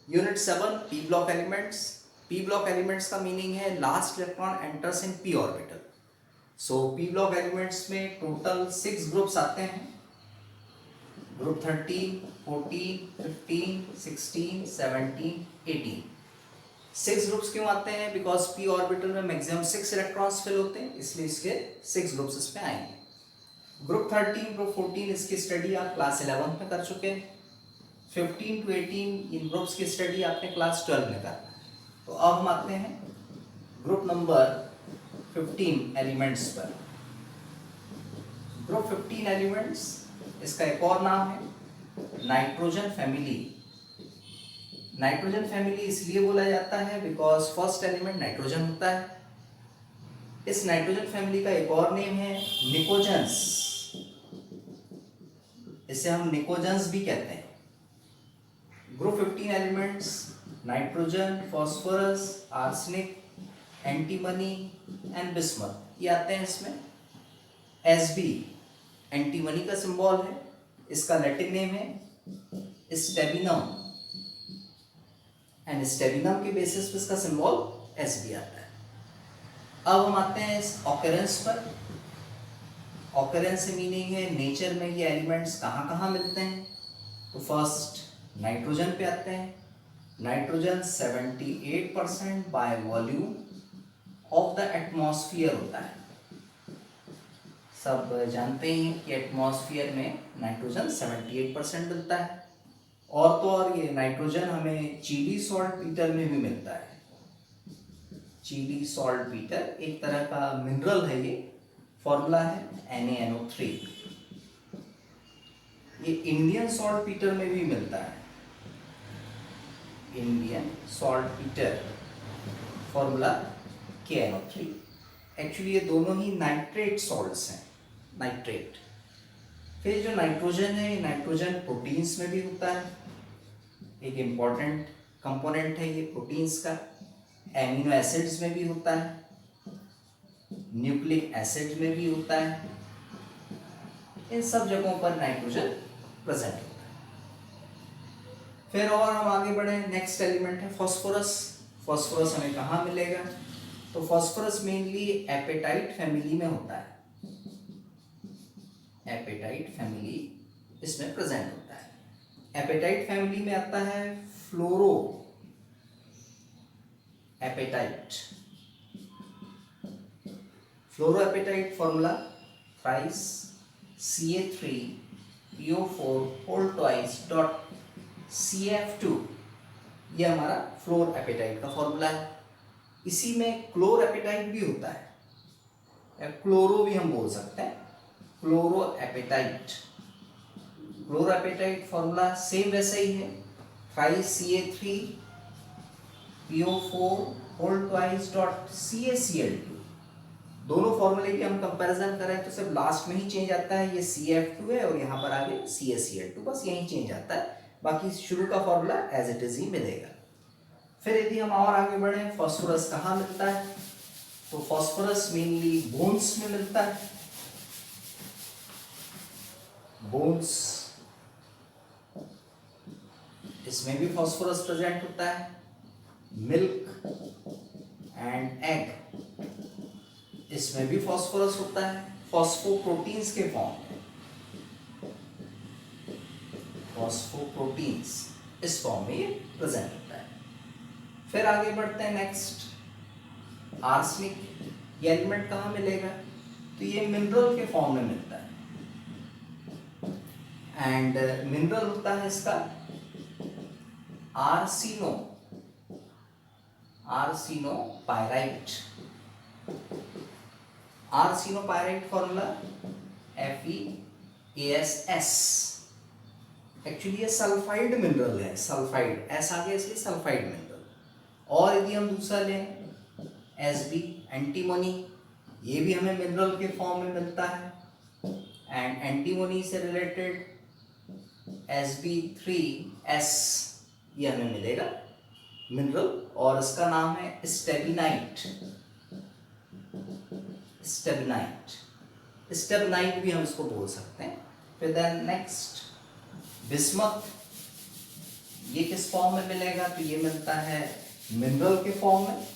Unit 7 P block elements. P block elements का meaning है last electron enters in P orbital. So P block elements में total 6 groups आते हैं। Group 13, 14, 15, 16, 17, 18। 6 groups क्यों आते हैं? बिकॉज पी ऑर्बिटल में मैक्सिमम 6 इलेक्ट्रॉन्स फिल होते हैं, इसलिए इसके 6 ग्रुप्स इसमें आएंगे। ग्रुप 13, ग्रुप 14 इसकी स्टडी आप क्लास 11 में कर चुके हैं। 15 to 18 इन ग्रुप्स की स्टडी आपने क्लास 12 में करना है। तो अब हम आते हैं ग्रुप नंबर 15 एलिमेंट्स पर। ग्रुप 15 एलिमेंट्स, इसका एक और नाम है नाइट्रोजन फैमिली। नाइट्रोजन फैमिली इसलिए बोला जाता है बिकॉज फर्स्ट एलिमेंट नाइट्रोजन होता है। इस नाइट्रोजन फैमिली का एक और नेम है निकोजेंस। इसे हम निकोजेंस भी कहते हैं। Group 15 elements nitrogen, phosphorus, arsenic, antimony and bismuth, ये आते हैं इसमें। Sb एंटीमनी का सिंबल है, इसका लैटिन नेम है स्टेबिनम एंड स्टेबिनम के बेसिस पे इसका सिंबल Sb आता है। अब हम आते हैं इस ऑकरेंस पर। ऑकरेंस से मीनिंग है नेचर में ये एलिमेंट्स कहाँ कहाँ मिलते हैं। तो फर्स्ट नाइट्रोजन पे आते हैं। Nitrogen 78% by volume of the atmosphere होता है। सब जानते हैं कि एटमॉस्फेयर में नाइट्रोजन 78% मिलता है। और तो और ये नाइट्रोजन हमें चीली सॉल्ट पीटर में भी मिलता है। चीली सॉल्ट पीटर एक तरह का मिनरल है, ये फॉर्मूला है NaNO3। ये इंडियन सॉल्ट पीटर में भी मिलता है। Indian salt Peter formula KNO3। Actually ये दोनों ही नाइट्रेट सॉल्ट्स हैं, नाइट्रेट। फिर जो नाइट्रोजन है, नाइट्रोजन प्रोटीन्स में भी होता है। एक इम्पॉर्टेंट कंपोनेंट है ये प्रोटीन्स का। एमिनो एसिड्स में भी होता है, न्यूक्लिक एसिड में भी होता है। इन सब जगहों पर नाइट्रोजन प्रेजेंट होता है। फिर और हम आगे बढ़े, नेक्स्ट एलिमेंट है फास्फोरस। फास्फोरस हमें कहाँ मिलेगा? तो फास्फोरस मेनली एपेटाइट फैमिली में होता है। एपेटाइट फैमिली इसमें प्रेजेंट होता है। एपेटाइट फैमिली में आता है fluoro apatite. Fluoro apatite formula thrice Ca3PO4 whole twice dot CF2, ये हमारा फ्लोर एपेटाइट का फॉर्मूला है। इसी में क्लोर एपेटाइट भी होता है, या क्लोरो भी हम बोल सकते हैं, chloro apatite. Chloro apatite formula same वैसे ही है, 5Ca3PO4 whole twice dot CaCl2। दोनों फॉर्मूले की हम कंपैरिजन करें तो सिर्फ लास्ट में ही चेंज आता है, ये CF2 है और यहाँ पर आगे CaCl2, बस यही चेंज आता है। बाकी शुरू का फॉर्मूला एज इट इज ही मिलेगा। फिर यदि हम और आगे बढ़े, फास्फोरस कहाँ मिलता है? तो फास्फोरस मेनली बोन्स में मिलता है। बोन्स, इसमें भी फास्फोरस प्रेजेंट होता है। मिल्क एंड एग, इसमें भी फास्फोरस होता है, फॉस्फोप्रोटीन्स के फॉर्म में। फॉस्फोप्रोटीन्स इस फॉर्म में ये प्रेजेंट होता है। फिर आगे बढ़ते हैं, नेक्स्ट आर्सेनिक। ये एलिमेंट कहाँ मिलेगा? तो ये मिनरल के फॉर्म में मिलता है। एंड मिनरल होता है इसका आर्सिनोपाइराइट। आर्सिनोपाइराइट फॉर्मूला FeAsS। एक्चुअली ये सल्फाइड मिनरल है, सल्फाइड, एस आ गया इसलिए सल्फाइड मिनरल। और यदि हम दूसरा लें Sb एंटीमनी, ये भी हमें मिनरल के फॉर्म में मिलता है। एंड एंटीमनी से रिलेटेड Sb3S, ये हमें मिलेगा मिनरल, और इसका नाम है स्टेबिनाइट। स्टेबिनाइट, स्टेबिनाइट भी हम इसको बोल सकते हैं। फिर देन नेक्स्ट बिस्मथ। ये किस फॉर्म में मिलेगा? तो ये मिलता है मिनरल के फॉर्म में,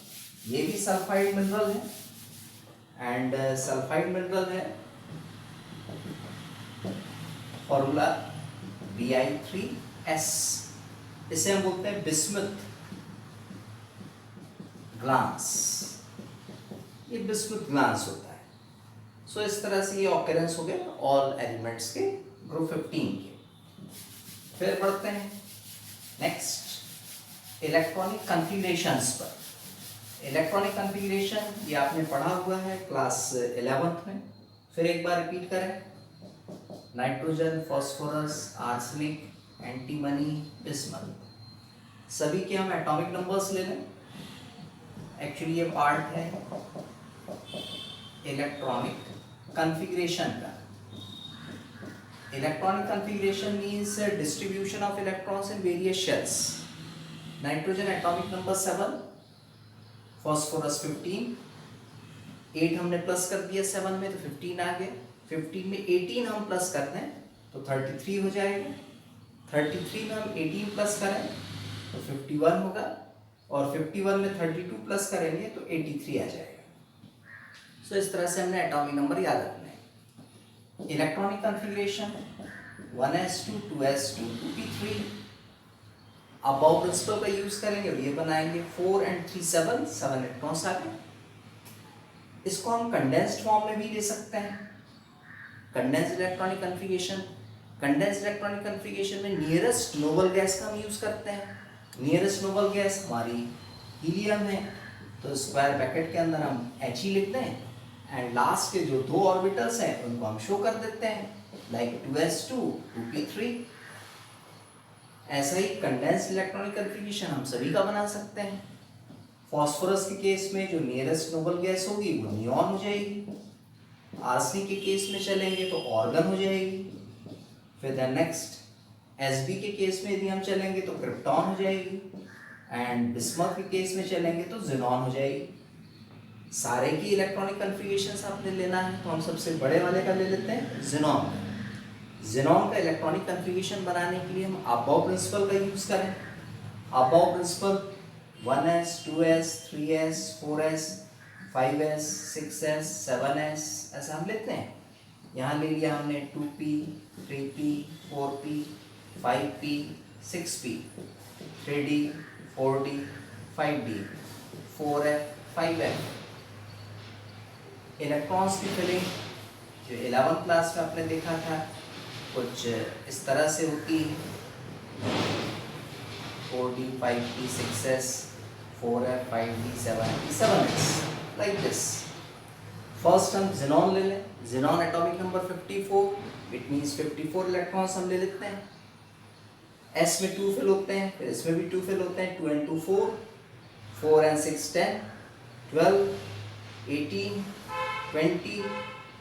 ये भी सल्फाइड मिनरल है, एंड सल्फाइड मिनरल है, फॉर्मूला Bi3S। इसे हम बोलते हैं बिस्मुथ ग्लास, ये बिस्मुथ ग्लास होता है। सो इस तरह से ये ऑकरेंस हो गए ऑल एलिमेंट्स के ग्रुप 15 के। फिर बढ़ते हैं नेक्स्ट इलेक्ट्रॉनिक कॉन्फ़िगरेशंस पर। इलेक्ट्रॉनिक कॉन्फ़िगरेशन ये आपने पढ़ा हुआ है क्लास 11th में। फिर एक बार रिपीट करें, nitrogen, phosphorus, arsenic, antimony, bismuth, सभी के हम एटॉमिक नंबर्स ले लें। एक्चुअली ये पार्ट है इलेक्ट्रॉनिक कॉन्फ़िगरेशन का। Electronic configuration means distribution of electrons in various shells. Nitrogen atomic number 7, phosphorus 15, 8 हमने प्लस कर दिया 7 में तो 15 आ गया। 15 में 18 हम प्लस करते हैं तो 33 हो जाएगा। 33 में हम 18 प्लस करें तो 51 होगा, और 51 में 32 प्लस करेंगे तो 83 आ जाएगा। सो इस तरह से हमने एटॉमिक नंबर याद रखना है। Electronic configuration 1s2, 2s2, 2p3। Aufbau principle का यूज करेंगे और ये बनाएंगे 4 and 3 7 इलेक्ट्रॉन्स आ गए। इसको हम कंडेंस्ड फॉर्म में भी ले सकते हैं, condensed electronic configuration. Condensed electronic configuration में नियरेस्ट नोबल गैस का हम यूज करते हैं। नियरेस्ट नोबल गैस हमारी हीलियम है, तो स्क्वायर ब्रैकेट के अंदर हम He लिखते हैं, एंड लास्ट के जो 2 ऑर्बिटल्स हैं उनको हम शो कर देते हैं लाइक 2s2, 2p3। ऐसा ही कंडेंस्ड इलेक्ट्रॉनिक कॉन्फ़िगरेशन हम सभी का बना सकते हैं। फास्फोरस के केस में जो नियरेस्ट नोबल गैस होगी वो नियॉन हो जाएगी। आर्सेनिक के केस में चलेंगे तो ऑर्गन हो जाएगी। फिर द नेक्स्ट Sb के केस में यदि हम चलेंगे तो क्रिप्टॉन हो जाएगी, एंड बिस्मथ के केस में चलेंगे तो ज़ेनॉन हो जाएगी। सारे की इलेक्ट्रॉनिक कॉन्फ़िगरेशंस आपने लेना है तो हम सबसे बड़े वाले का ले लेते हैं, ज़ेनॉन। ज़ेनॉन का इलेक्ट्रॉनिक कॉन्फ़िगरेशन बनाने के लिए हम अबव प्रिंसिपल का यूज़ करें। Aufbau principle 1s, 2s, 3s, 4s, 5s, 6s, 7s ऐसा हम लेते हैं। यहाँ ले लिया हमने 2p, 3p, 4p, 5p, 6p, 3d, 4d, 5d, 4f, 5f। Electrons की फिलिंग जो 11th क्लास में आपने देखा था कुछ इस तरह से होती है, 4d, 5p, 6s, 4f, 5d, 7p, 7s, like this। First हम ज़ेनॉन ले लें। Xenon atomic number 54, it means 54 electrons हम ले लेते हैं। S में 2 फिल होते हैं, फिर इसमें भी 2 फिल होते हैं, 2 and 2 4, 4 and 6 10, 12, 18, 20,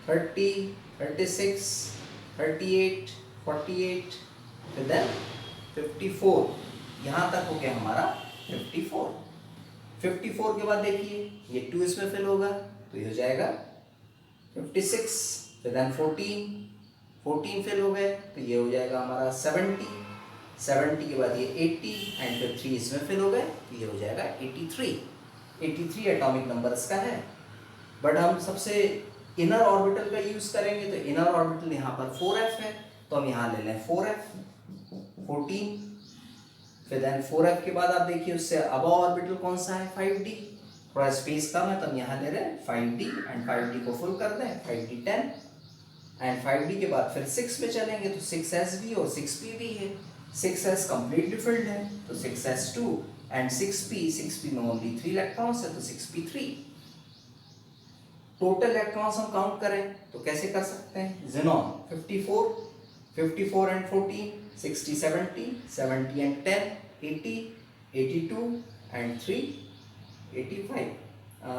30, 36, 38, 48, फिर देन 54। यहाँ तक हो गया हमारा 54। 54 के बाद देखिए ये 2 इसमें फिल होगा तो ये हो जाएगा 56, फिर देन 14 फिल हो गए तो ये हो जाएगा हमारा 70 के बाद ये 80, एंड फिर 3 इसमें फिल हो गए तो ये हो जाएगा 83 एटॉमिक नंबर इसका है। बट हम सबसे इनर ऑर्बिटल का यूज करेंगे तो इनर ऑर्बिटल यहाँ पर 4f है तो हम यहाँ ले लें 4f, 14, फिर देन 4f के बाद आप देखिए उससे अब ऑर्बिटल कौन सा है 5d, थोड़ा स्पेस कम है तो हम यहाँ ले रहे हैं 5d, एंड 5d को फुल कर दें 5d 10, एंड 5d के बाद फिर 6 में चलेंगे तो 6s भी और 6p भी है। 6s कंप्लीटली फिल्ड है तो 6s2, एंड 6p में ओनली 3 इलेक्ट्रॉन्स है तो 6p3। टोटल इलेक्ट्रॉन्स हम काउंट करें तो कैसे कर सकते हैं, xenon 54 and 14, 60, 70 and 10, 80, 82 and 3, 85।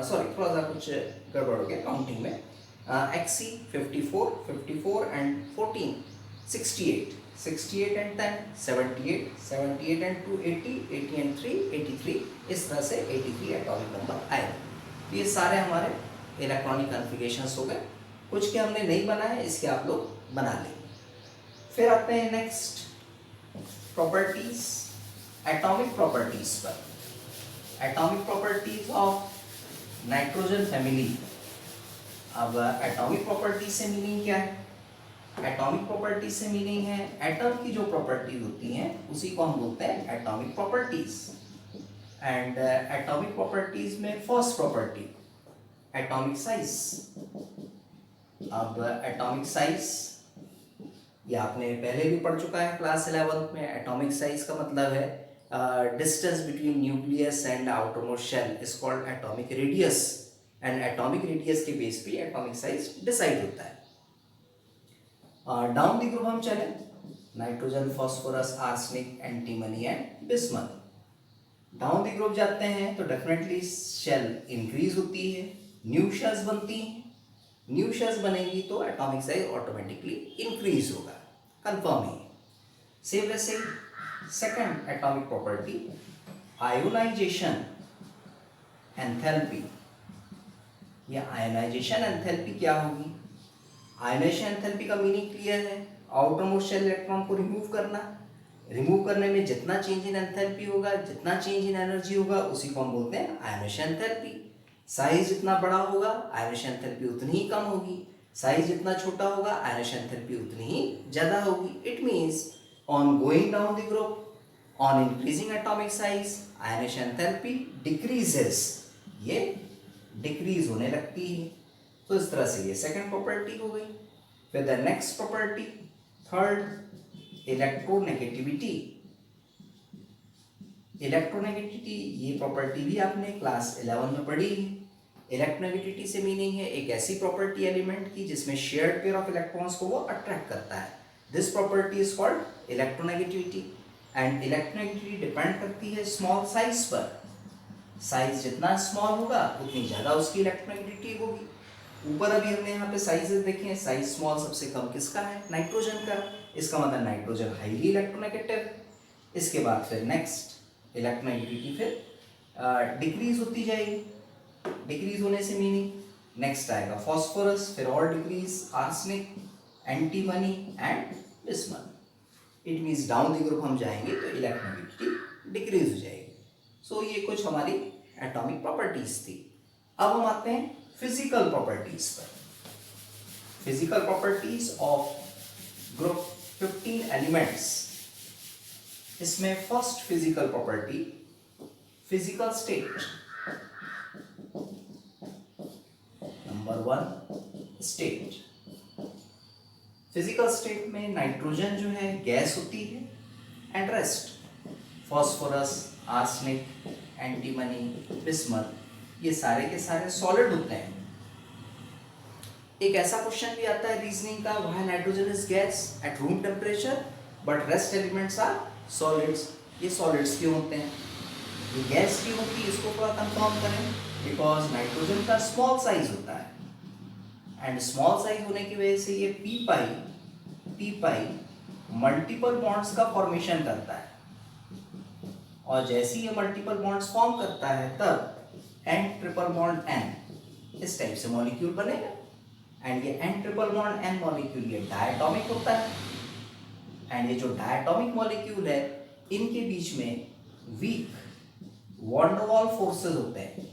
Sorry थोड़ा सा कुछ गड़बड़ हो गया काउंटिंग में। Xc 54 and 14, 68 and 10, 78 and 2, 80 and 3, 83। इस तरह से 83 एटॉमिक नंबर आए। तो ये सारे हमारे इलेक्ट्रॉनिक कॉन्फ़िगरेशंस हो गए। कुछ के हमने नहीं बनाए, इसके आप लोग बना लेंगे। फिर आते हैं नेक्स्ट प्रॉपर्टीज। एटॉमिक प्रॉपर्टीज पर, atomic properties of nitrogen family. अब एटॉमिक प्रॉपर्टी से मीनिंग क्या है? एटॉमिक प्रॉपर्टी से मीनिंग है एटम की जो प्रॉपर्टीज होती हैं उसी को हम बोलते हैं atomic properties. And atomic properties में फर्स्ट प्रॉपर्टी एटॉमिक साइज। अब एटॉमिक साइज ये आपने पहले भी पढ़ चुका है क्लास 11th में। एटॉमिक साइज का मतलब है distance between nucleus and outermost shell is called atomic radius, and atomic radius के बेस पे एटॉमिक साइज डिसाइड होता है। डाउन द ग्रुप हम चले, nitrogen, phosphorus, arsenic, antimony and bismuth. Down the group जाते हैं तो डेफिनेटली शेल इंक्रीज होती है, न्यू शेल्स बनती हैं। न्यू शेल्स बनेंगी तो एटॉमिक साइज ऑटोमेटिकली इंक्रीज होगा, कंफर्म है। सेम वैसे second atomic property ionisation enthalpy. ये आयोनाइजेशन एंथैल्पी क्या होगी? आयोनाइजेशन एंथैल्पी का मीनिंग क्लियर है, आउटर मोस्ट शेल इलेक्ट्रॉन को रिमूव करना। रिमूव करने में जितना चेंज इन एंथैल्पी होगा, जितना चेंज इन एनर्जी होगा, उसी को हम बोलते हैं आयोनाइजेशन एंथैल्पी। साइज जितना बड़ा होगा आयोनाइजेशन एंथैल्पी उतनी ही कम होगी, साइज जितना छोटा होगा आयोनाइजेशन एंथैल्पी उतनी ही ज़्यादा होगी। It means on going down the group, on increasing atomic size, ionisation enthalpy decreases, ये डिक्रीज होने लगती है। तो इस तरह से ये सेकंड प्रॉपर्टी हो गई। फिर the next property third electronegativity. Electronegativity ये प्रॉपर्टी भी आपने क्लास 11 में पढ़ी है। इलेक्ट्रोनेगेटिविटी से मीनिंग है एक ऐसी प्रॉपर्टी एलिमेंट की जिसमें शेयर्ड पेयर ऑफ इलेक्ट्रॉन्स को वो अट्रैक्ट करता है। This property is called electronegativity. And electronegativity depend करती है स्मॉल साइज पर। साइज जितना स्मॉल होगा उतनी ज़्यादा उसकी इलेक्ट्रोनेगेटिविटी होगी। ऊपर अभी हमने यहाँ पे साइजेस देखे हैं, साइज स्मॉल सबसे कम किसका है? नाइट्रोजन का। इसका मतलब नाइट्रोजन हाईली इलेक्ट्रोनेगेटिव। इसके बाद फिर नेक्स्ट इलेक्ट्रोनेगेटिविटी फिर डिक्रीज होती जाएगी। डिक्रीज होने से मीनिंग नेक्स्ट आएगा फॉस्फोरस, फिर और decrease arsenic, antimony and bismuth. It means down the group हम जाएंगे तो इलेक्ट्रोनेगेटिविटी डिक्रीज हो जाएगी। सो ये कुछ हमारी एटॉमिक प्रॉपर्टीज थी। अब हम आते हैं फिजिकल प्रॉपर्टीज पर। Physical properties of group 15 elements. इसमें first physical property physical state. Number 1 state. Physical state में नाइट्रोजन जो है गैस होती है, and rest phosphorus, arsenic, antimony, bismuth ये सारे के सारे सॉलिड होते हैं। एक ऐसा क्वेश्चन भी आता है रीजनिंग का, why nitrogen is gas at room temperature but rest elements are solids. ये सॉलिड्स क्यों होते हैं, ये गैस क्यों होती है, इसको थोड़ा कंफर्म करें। बिकॉज नाइट्रोजन का स्मॉल साइज होता है, एंड स्मॉल साइज होने की वजह से ये पी पाई मल्टीपल बॉन्ड्स का फॉर्मेशन करता है, और जैसे ही ये मल्टीपल बॉन्ड्स फॉर्म करता है तब N ट्रिपल बॉन्ड N इस टाइप से मॉलिक्यूल बनेगा। एंड ये N triple bond N molecule ये डायटॉमिक होता है, एंड ये जो डायटॉमिक मॉलिक्यूल है इनके बीच में वीक वॉन डर वाल फोर्सेस होते हैं,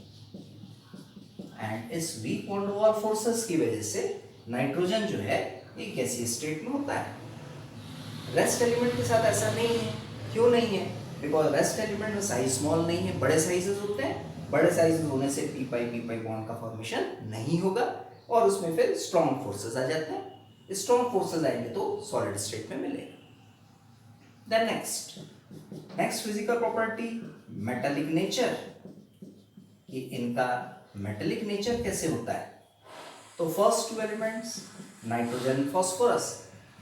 एंड इस वीक वॉन डर वाल फोर्सेस की वजह से नाइट्रोजन जो है एक गैसीय स्टेट में होता है। रेस्ट एलिमेंट के साथ ऐसा नहीं है। क्यों नहीं है? बिकॉज रेस्ट एलिमेंट में साइज स्मॉल नहीं है, बड़े साइजेस होते हैं। बड़े साइज होने से पी पाई बॉन्ड का फॉर्मेशन नहीं होगा, और उसमें फिर स्ट्रॉन्ग फोर्सेस आ जाते हैं। स्ट्रॉन्ग फोर्सेस आएंगे तो सॉलिड स्टेट में मिलेगा। Then next physical property metallic nature. कि इनका मेटालिक नेचर कैसे होता है? तो first 2 elements nitrogen, phosphorus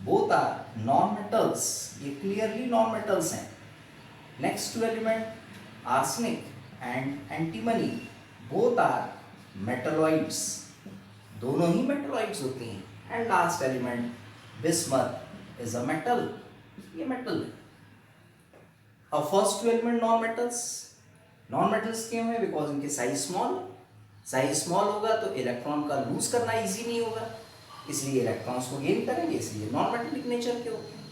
both are non metals, ये क्लियरली नॉन मेटल्स हैं। Next 2 element arsenic and antimony both are metalloids, दोनों ही मेटलॉइड्स होती हैं। And last element bismuth is a metal, ये मेटल है। अब फर्स्ट 2 एलिमेंट नॉन मेटल्स क्यों है? बिकॉज इनके साइज स्मॉल होगा तो इलेक्ट्रॉन का लूज करना इजी नहीं होगा, इसलिए इलेक्ट्रॉन्स को गेन करेंगे, इसलिए नॉन मेटेलिक नेचर के होते हैं।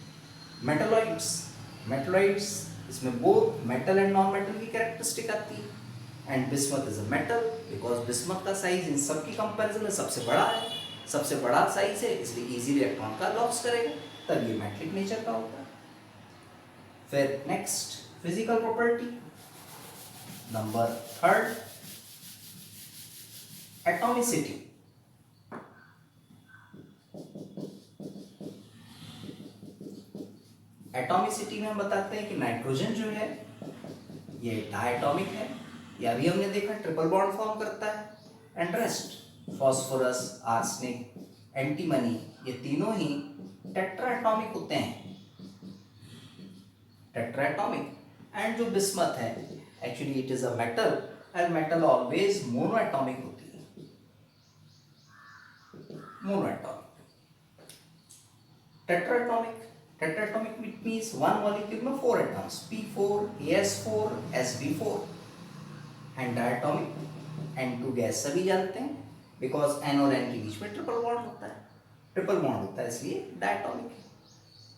मेटलॉइड्स इसमें both metal and non metal की कैरेक्टरिस्टिक आती है। And bismuth is a metal because bismuth का साइज इन सब की कंपैरिजन में सबसे बड़ा है, सबसे बड़ा साइज है, इसलिए इजीली इलेक्ट्रॉन का लॉस करेगा, तब ये मेटलिक नेचर का होता है। फिर next physical property number third, atomicity. Atomicity में हम बताते हैं कि नाइट्रोजन जो है ये डायटॉमिक है, या अभी हमने देखा ट्रिपल बॉन्ड फॉर्म करता है, and rest phosphorus, arsenic, antimony, ये तीनों ही टेट्राएटॉमिक होते हैं, टेट्राएटॉमिक। एंड जो बिस्मथ है actually it is a metal, and metal always monoatomic होती है, मोनोएटॉमिक। टेट्राएटॉमिक, टेट्राएटॉमिक मीन्स वन मॉलिक्यूल में 4 atoms, P4, AS4, Sp4। And diatomic, N2 gas सभी जानते हैं बिकॉज N और N के बीच में ट्रिपल बॉन्ड होता है, ट्रिपल बॉन्ड होता है इसलिए डायटॉमिक है।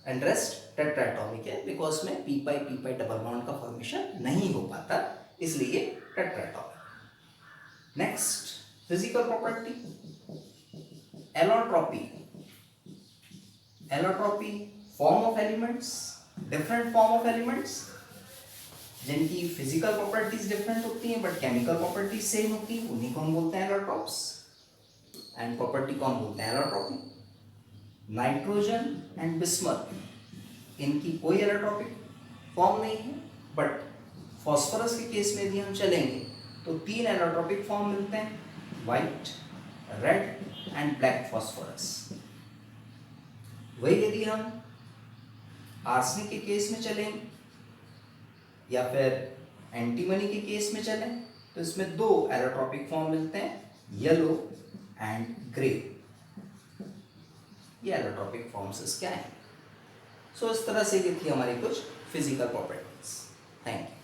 एंड रेस्ट टेट्राएटॉमिक है बिकॉज में p पाई डबल बॉन्ड का फॉर्मेशन नहीं हो पाता, इसलिए tetratomic. Next physical property allotropy. Allotropy form of elements, different form of elements जिनकी फिजिकल प्रॉपर्टीज डिफरेंट होती हैं बट केमिकल प्रॉपर्टीज सेम होती हैं, उन्हीं को हम बोलते हैं एलोट्रॉप्स। एंड प्रॉपर्टी कौन बोलते हैं एलोट्रॉपी? नाइट्रोजन एंड बिस्मथ, इनकी कोई एलोट्रॉपिक फॉर्म नहीं है, बट फॉस्फोरस के केस में यदि हम चलेंगे तो 3 एलोट्रॉपिक फॉर्म मिलते हैं, white, red and black phosphorus. वही यदि हम आर्सेनिक के केस में चलेंगे या फिर एंटीमनी के केस में चलें तो इसमें 2 एलोट्रॉपिक फॉर्म मिलते हैं, येलो एंड ग्रे। ये एलोट्रॉपिक फॉर्म्स क्या है? सो इस तरह से ये थी हमारी कुछ फिजिकल प्रॉपर्टीज। Thank you.